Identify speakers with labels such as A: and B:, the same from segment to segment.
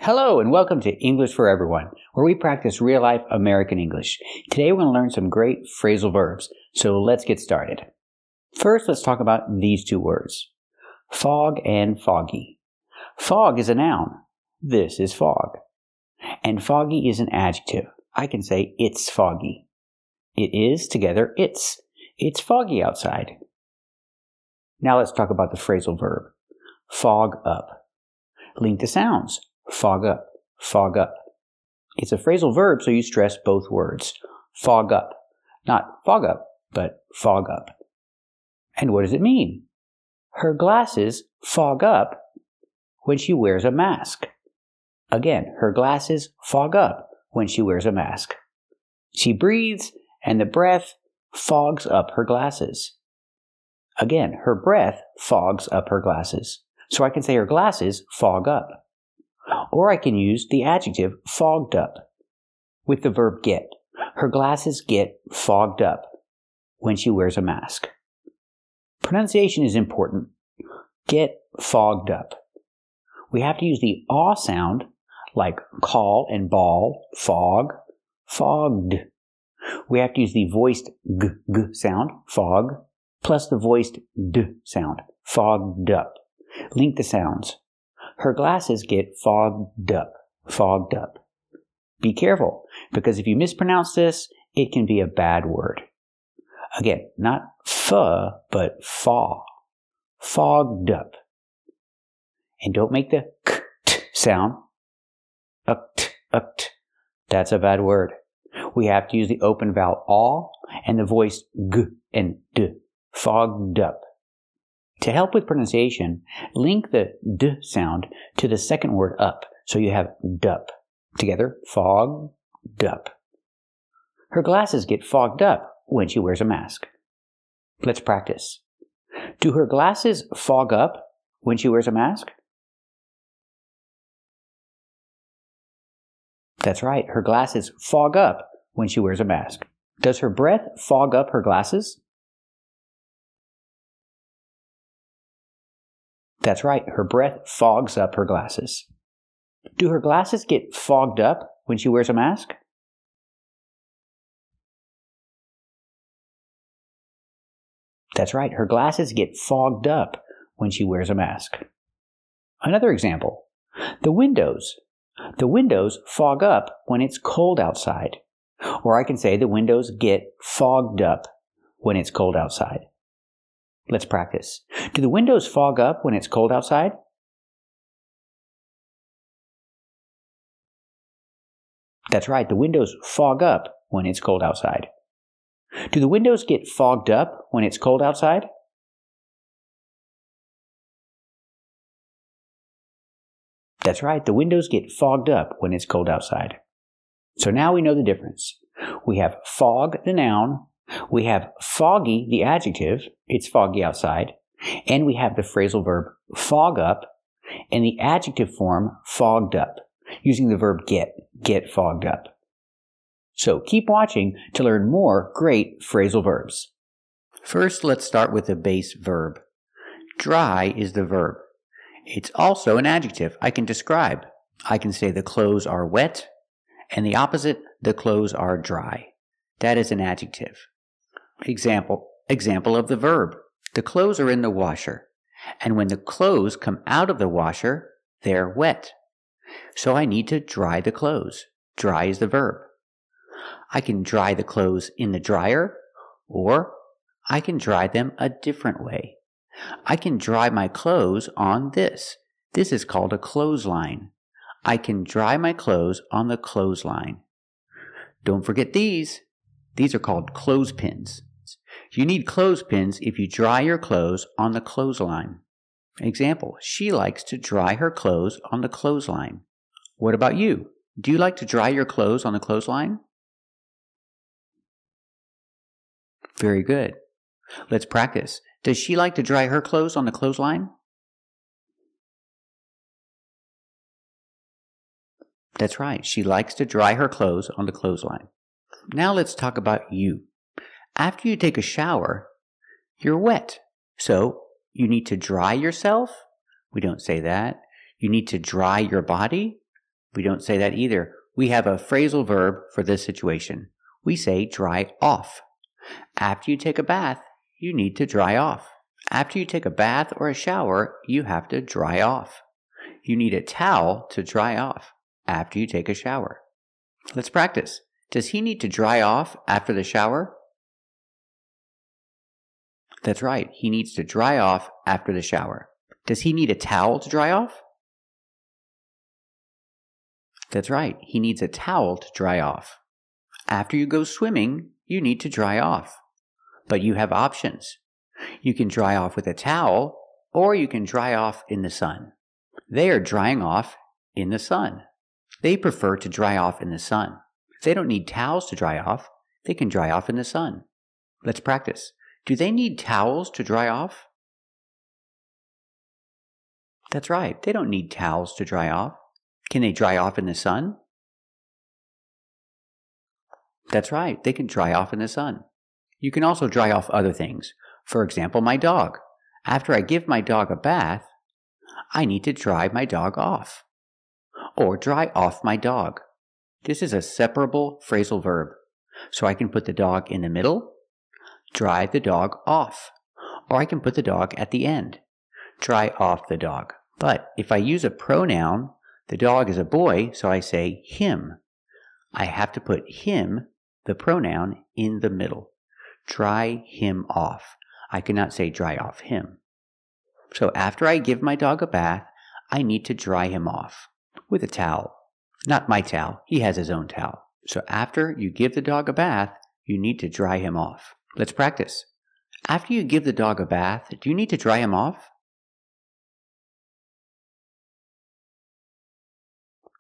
A: Hello and welcome to English for Everyone, where we practice real-life American English. Today we're going to learn some great phrasal verbs, so let's get started. First, let's talk about these two words, fog and foggy. Fog is a noun. This is fog. And foggy is an adjective. I can say it's foggy. It is together it's. It's foggy outside. Now let's talk about the phrasal verb, fog up. Link the sounds. Fog up, fog up. It's a phrasal verb, so you stress both words. Fog up. Not fog up, but fog up. And what does it mean? Her glasses fog up when she wears a mask. Again, her glasses fog up when she wears a mask. She breathes, and the breath fogs up her glasses. Again, her breath fogs up her glasses. So I can say her glasses fog up. Or I can use the adjective fogged up with the verb get. Her glasses get fogged up when she wears a mask. Pronunciation is important. Get fogged up. We have to use the aw sound like call and ball, fog, fogged. We have to use the voiced g sound, fog, plus the voiced d sound, fogged up. Link the sounds. Her glasses get fogged up, fogged up. Be careful, because if you mispronounce this, it can be a bad word. Again, not f, but fa, fogged up. And don't make the k-t sound, ukt, ukt. That's a bad word. We have to use the open vowel aw and the voiced g and d, fogged up. To help with pronunciation, link the d sound to the second word up, so you have dup. Together, fogged up. Her glasses get fogged up when she wears a mask. Let's practice. Do her glasses fog up when she wears a mask? That's right, her glasses fog up when she wears a mask. Does her breath fog up her glasses? That's right, her breath fogs up her glasses. Do her glasses get fogged up when she wears a mask? That's right, her glasses get fogged up when she wears a mask. Another example, the windows. The windows fog up when it's cold outside. Or I can say the windows get fogged up when it's cold outside. Let's practice. Do the windows fog up when it's cold outside? That's right, the windows fog up when it's cold outside. Do the windows get fogged up when it's cold outside? That's right, the windows get fogged up when it's cold outside. So now we know the difference. We have fog, the noun. We have foggy, the adjective, it's foggy outside, and we have the phrasal verb fog up, and the adjective form fogged up, using the verb get fogged up. So keep watching to learn more great phrasal verbs. First, let's start with the base verb. Dry is the verb. It's also an adjective I can describe. I can say the clothes are wet, and the opposite, the clothes are dry. That is an adjective. Example of the verb. The clothes are in the washer, and when the clothes come out of the washer, they're wet. So I need to dry the clothes. Dry is the verb. I can dry the clothes in the dryer, or I can dry them a different way. I can dry my clothes on this. This is called a clothesline. I can dry my clothes on the clothesline. Don't forget these. These are called clothespins. You need clothespins if you dry your clothes on the clothesline. Example, she likes to dry her clothes on the clothesline. What about you? Do you like to dry your clothes on the clothesline? Very good. Let's practice. Does she like to dry her clothes on the clothesline? That's right. She likes to dry her clothes on the clothesline. Now let's talk about you. After you take a shower, you're wet. So you need to dry yourself? We don't say that. You need to dry your body? We don't say that either. We have a phrasal verb for this situation. We say dry off. After you take a bath, you need to dry off. After you take a bath or a shower, you have to dry off. You need a towel to dry off after you take a shower. Let's practice. Does he need to dry off after the shower? That's right. He needs to dry off after the shower. Does he need a towel to dry off? That's right. He needs a towel to dry off. After you go swimming, you need to dry off. But you have options. You can dry off with a towel, or you can dry off in the sun. They are drying off in the sun. They prefer to dry off in the sun. They don't need towels to dry off. They can dry off in the sun. Let's practice. Do they need towels to dry off? That's right. They don't need towels to dry off. Can they dry off in the sun? That's right. They can dry off in the sun. You can also dry off other things. For example, my dog. After I give my dog a bath, I need to dry my dog off. Or dry off my dog. This is a separable phrasal verb. So I can put the dog in the middle, dry the dog off. Or I can put the dog at the end, dry off the dog. But if I use a pronoun, the dog is a boy, so I say him. I have to put him, the pronoun, in the middle. Dry him off. I cannot say dry off him. So after I give my dog a bath, I need to dry him off with a towel. Not my towel. He has his own towel. So after you give the dog a bath, you need to dry him off. Let's practice. After you give the dog a bath, do you need to dry him off?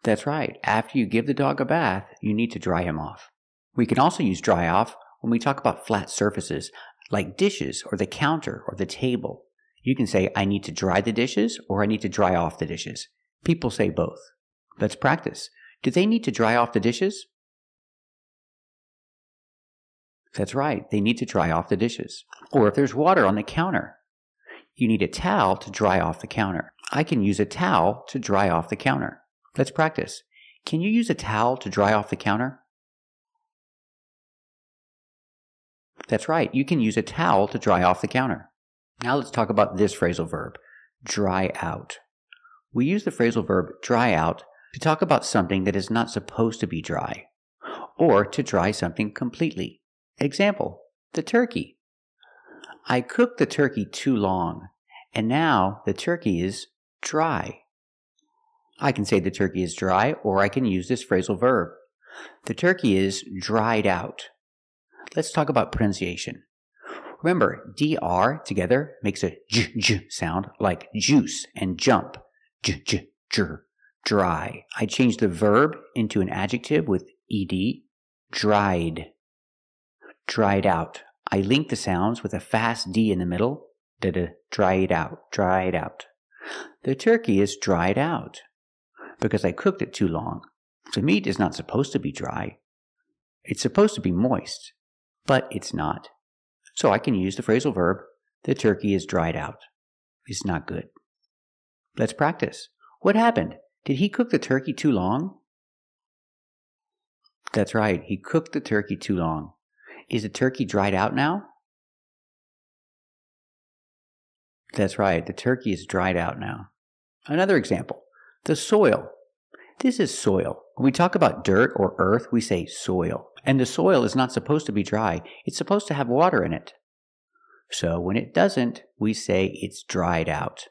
A: That's right. After you give the dog a bath, you need to dry him off. We can also use dry off when we talk about flat surfaces, like dishes or the counter or the table. You can say, I need to dry the dishes or I need to dry off the dishes. People say both. Let's practice. Do they need to dry off the dishes? That's right. They need to dry off the dishes. Or if there's water on the counter, you need a towel to dry off the counter. I can use a towel to dry off the counter. Let's practice. Can you use a towel to dry off the counter? That's right. You can use a towel to dry off the counter. Now let's talk about this phrasal verb, dry out. We use the phrasal verb dry out to talk about something that is not supposed to be dry, or to dry something completely. Example, the turkey. I cooked the turkey too long, and now the turkey is dry. I can say the turkey is dry, or I can use this phrasal verb. The turkey is dried out. Let's talk about pronunciation. Remember, dr together makes a j sound like juice and jump. Dry. I changed the verb into an adjective with ed, dried. Dried out. I link the sounds with a fast d in the middle. Dried out. Dried out. The turkey is dried out because I cooked it too long. The meat is not supposed to be dry. It's supposed to be moist, but it's not. So I can use the phrasal verb, the turkey is dried out. It's not good. Let's practice. What happened? Did he cook the turkey too long? That's right. He cooked the turkey too long. Is the turkey dried out now? That's right. The turkey is dried out now. Another example. The soil. This is soil. When we talk about dirt or earth, we say soil. And the soil is not supposed to be dry. It's supposed to have water in it. So when it doesn't, we say it's dried out.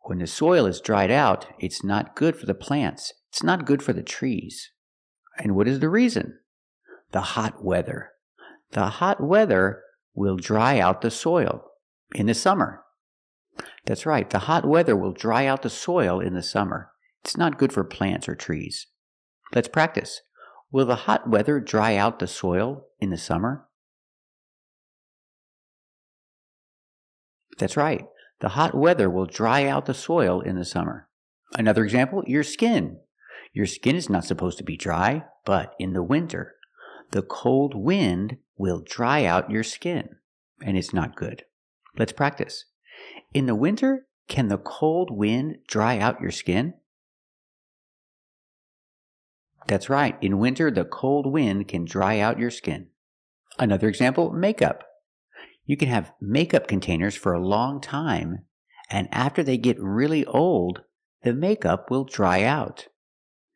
A: When the soil is dried out, it's not good for the plants. It's not good for the trees. And what is the reason? The hot weather. The hot weather will dry out the soil in the summer. That's right. The hot weather will dry out the soil in the summer. It's not good for plants or trees. Let's practice. Will the hot weather dry out the soil in the summer? That's right. The hot weather will dry out the soil in the summer. Another example, your skin. Your skin is not supposed to be dry, but in the winter, the cold wind will dry out your skin, and it's not good. Let's practice. In the winter, can the cold wind dry out your skin? That's right. In winter, the cold wind can dry out your skin. Another example, makeup. You can have makeup containers for a long time, and after they get really old, the makeup will dry out.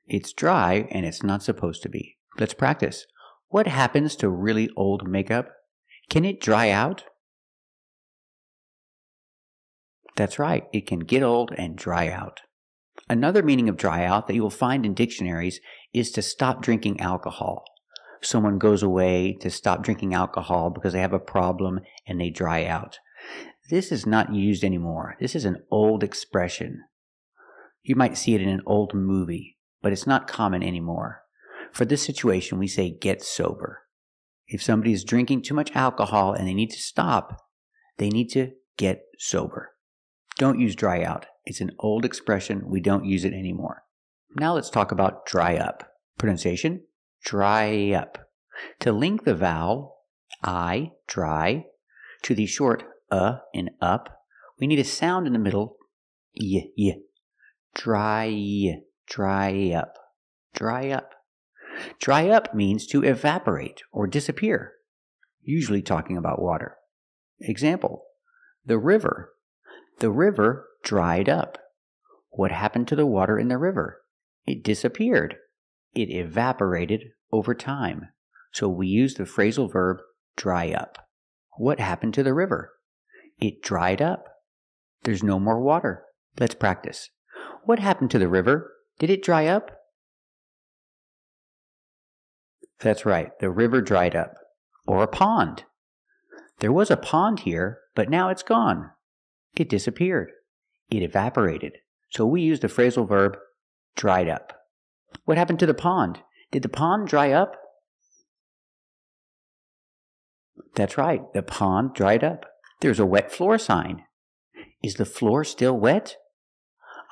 A: It's dry and it's not supposed to be. Let's practice. What happens to really old makeup? Can it dry out? That's right. It can get old and dry out. Another meaning of dry out that you will find in dictionaries is to stop drinking alcohol. Someone goes away to stop drinking alcohol because they have a problem and they dry out. This is not used anymore. This is an old expression. You might see it in an old movie, but it's not common anymore. For this situation, we say get sober. If somebody is drinking too much alcohol and they need to stop, they need to get sober. Don't use dry out. It's an old expression. We don't use it anymore. Now let's talk about dry up. Pronunciation, dry up. To link the vowel I, dry, to the short in up, we need a sound in the middle, y. Dry, dry up, dry up. Dry up means to evaporate or disappear, usually talking about water. Example, the river. The river dried up. What happened to the water in the river? It disappeared. It evaporated over time. So we use the phrasal verb dry up. What happened to the river? It dried up. There's no more water. Let's practice. What happened to the river? Did it dry up? That's right, the river dried up. Or a pond. There was a pond here, but now it's gone. It disappeared. It evaporated. So we use the phrasal verb dried up. What happened to the pond? Did the pond dry up? That's right, the pond dried up. There's a wet floor sign. Is the floor still wet?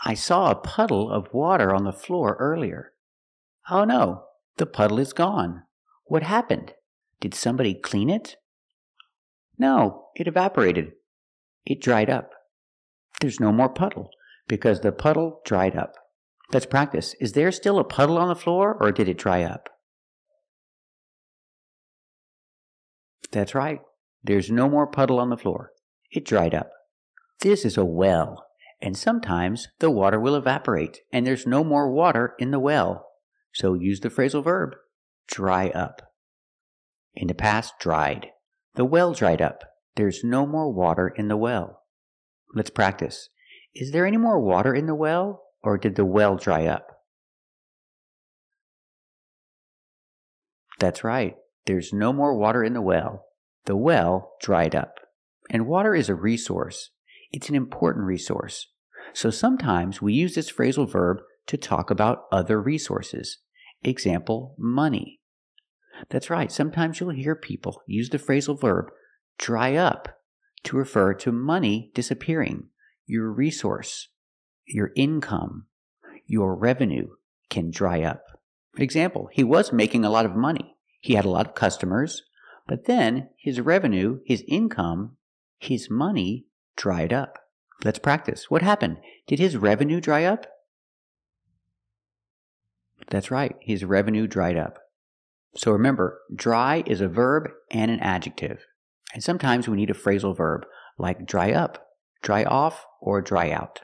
A: I saw a puddle of water on the floor earlier. Oh no, the puddle is gone. What happened? Did somebody clean it? No, it evaporated. It dried up. There's no more puddle because the puddle dried up. Let's practice. Is there still a puddle on the floor or did it dry up? That's right. There's no more puddle on the floor. It dried up. This is a well, and sometimes the water will evaporate and there's no more water in the well. So use the phrasal verb dry up. In the past, dried. The well dried up. There's no more water in the well. Let's practice. Is there any more water in the well, or did the well dry up? That's right. There's no more water in the well. The well dried up. And water is a resource. It's an important resource. So sometimes we use this phrasal verb to talk about other resources. Example, money. That's right. Sometimes you'll hear people use the phrasal verb dry up to refer to money disappearing. Your resource, your income, your revenue can dry up. Example, he was making a lot of money. He had a lot of customers, but then his revenue, his income, his money dried up. Let's practice. What happened? Did his revenue dry up? That's right. His revenue dried up. So remember, dry is a verb and an adjective. And sometimes we need a phrasal verb like dry up, dry off, or dry out.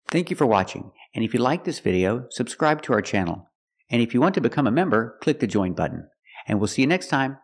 A: Thank you for watching. And if you like this video, subscribe to our channel. And if you want to become a member, click the join button. And we'll see you next time.